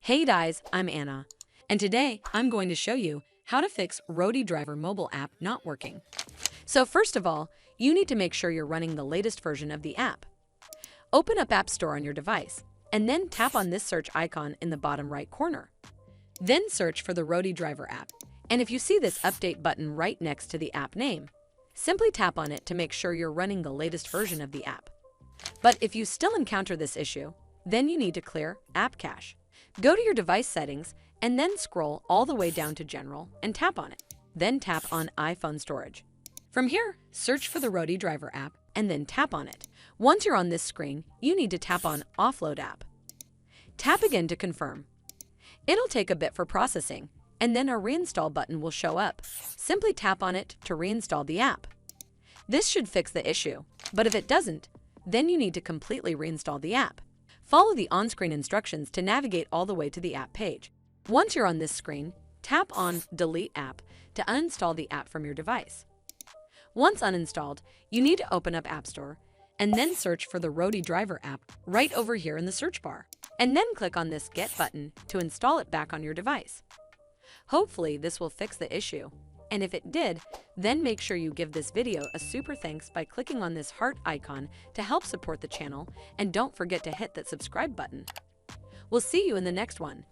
Hey guys, I'm Anna, and today I'm going to show you how to fix Roadie Driver mobile app not working. So first of all, you need to make sure you're running the latest version of the app. Open up App Store on your device, and then tap on this search icon in the bottom right corner. Then search for the Roadie Driver app, and if you see this update button right next to the app name, simply tap on it to make sure you're running the latest version of the app. But if you still encounter this issue, then you need to clear App Cache. Go to your device settings and then scroll all the way down to General and tap on it. Then tap on iPhone Storage. From here, search for the Roadie Driver app and then tap on it. Once you're on this screen, you need to tap on Offload App. Tap again to confirm. It'll take a bit for processing, and then a Reinstall button will show up. Simply tap on it to reinstall the app. This should fix the issue, but if it doesn't, then you need to completely reinstall the app. Follow the on-screen instructions to navigate all the way to the app page. Once you're on this screen, tap on Delete App to uninstall the app from your device. Once uninstalled, you need to open up App Store and then search for the Roadie Driver app right over here in the search bar, and then click on this Get button to install it back on your device. Hopefully this will fix the issue, and if it did, then make sure you give this video a super thanks by clicking on this heart icon to help support the channel, and don't forget to hit that subscribe button. We'll see you in the next one.